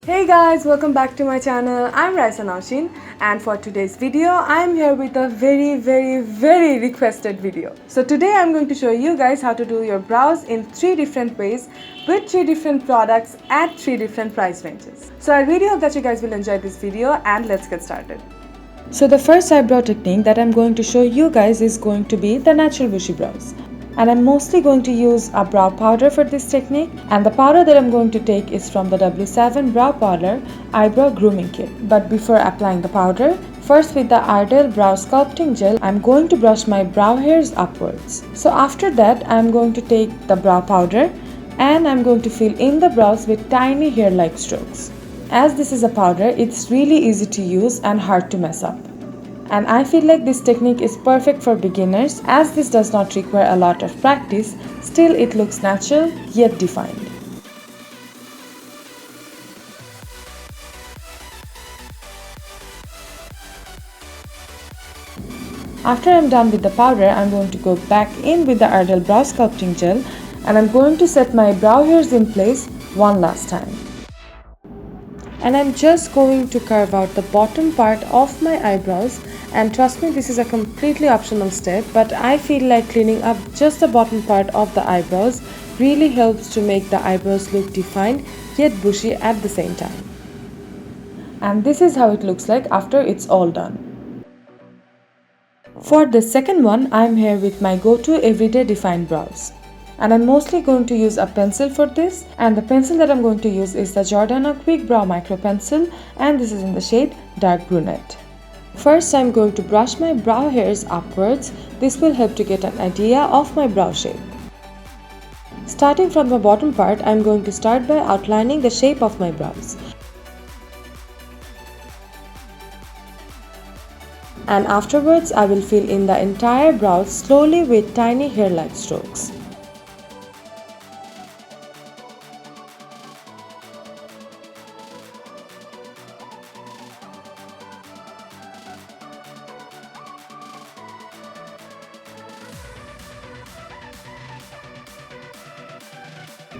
Hey guys, welcome back to my channel. I'm Raisa Naushin, and for today's video I'm here with a very requested video. So today I'm going to show you guys how to do your brows in 3 different ways with 3 different products at 3 different price ranges. So I really hope that you guys will enjoy this video, and let's get started. So the first eyebrow technique that I'm going to show you guys is going to be the natural bushy brows. And I'm mostly going to use a brow powder for this technique, and the powder that I'm going to take is from the W7 Brow Parlor Eyebrow Grooming Kit. But before applying the powder, first with the Ardell Brow Sculpting Gel, I'm going to brush my brow hairs upwards. So after that, I'm going to take the brow powder and I'm going to fill in the brows with tiny hair-like strokes. As this is a powder, it's really easy to use and hard to mess up. And I feel like this technique is perfect for beginners as this does not require a lot of practice, still it looks natural yet defined. After I'm done with the powder, I'm going to go back in with the Ardell Brow Sculpting Gel and I'm going to set my brow hairs in place one last time. And I'm just going to carve out the bottom part of my eyebrows, and trust me, this is a completely optional step, but I feel like cleaning up just the bottom part of the eyebrows really helps to make the eyebrows look defined yet bushy at the same time. And this is how it looks like after it's all done. For the second one, I'm here with my go-to everyday defined brows. And I'm mostly going to use a pencil for this, and the pencil that I'm going to use is the Jordana Quick Brow Micro Pencil, and this is in the shade Dark Brunette. First, I'm going to brush my brow hairs upwards. This will help to get an idea of my brow shape. Starting from the bottom part, I'm going to start by outlining the shape of my brows. And afterwards, I will fill in the entire brows slowly with tiny hair-like strokes.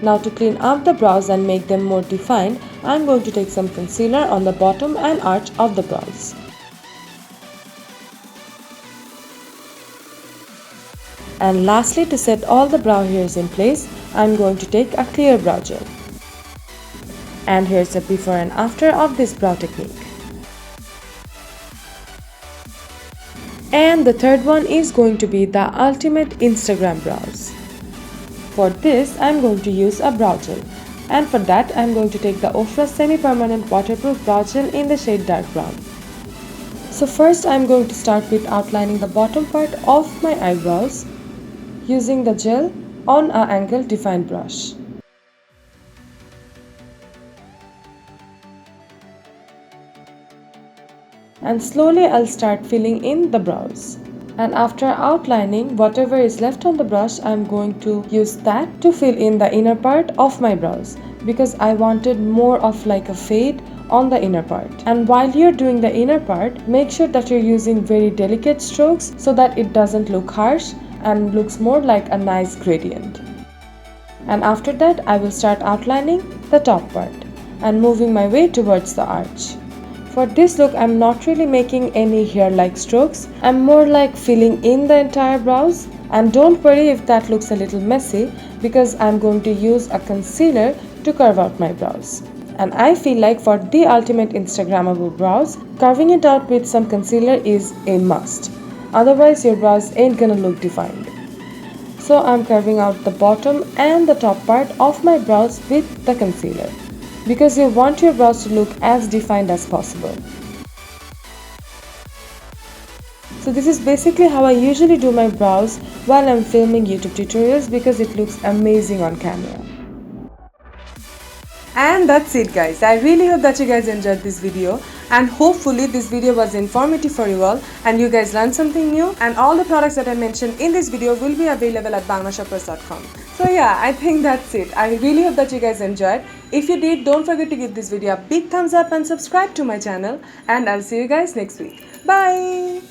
Now to clean up the brows and make them more defined, I am going to take some concealer on the bottom and arch of the brows. And lastly, to set all the brow hairs in place, I am going to take a clear brow gel. And here's a before and after of this brow technique. And the third one is going to be the ultimate Instagram brows. For this, I am going to use a brow gel, and for that I am going to take the Ofra semi-permanent waterproof brow gel in the shade dark brown. So first I am going to start with outlining the bottom part of my eyebrows using the gel on an angle defined brush. And slowly I'll start filling in the brows. And after outlining whatever is left on the brush, I'm going to use that to fill in the inner part of my brows, because I wanted more of like a fade on the inner part. And while you're doing the inner part, make sure that you're using very delicate strokes so that it doesn't look harsh and looks more like a nice gradient. And after that, I will start outlining the top part and moving my way towards the arch. For this look, I'm not really making any hair-like strokes. I'm more like filling in the entire brows. And don't worry if that looks a little messy, because I'm going to use a concealer to carve out my brows. And I feel like for the ultimate Instagrammable brows, carving it out with some concealer is a must. Otherwise, your brows ain't gonna look defined. So I'm carving out the bottom and the top part of my brows with the concealer, because you want your brows to look as defined as possible. So this is basically how I usually do my brows while I'm filming YouTube tutorials, because it looks amazing on camera. And that's it guys. I really hope that you guys enjoyed this video, and hopefully this video was informative for you all and you guys learned something new, and all the products that I mentioned in this video will be available at banglashoppers.com. So yeah, I think that's it. I really hope that you guys enjoyed. If you did, don't forget to give this video a big thumbs up and subscribe to my channel, and I'll see you guys next week. Bye!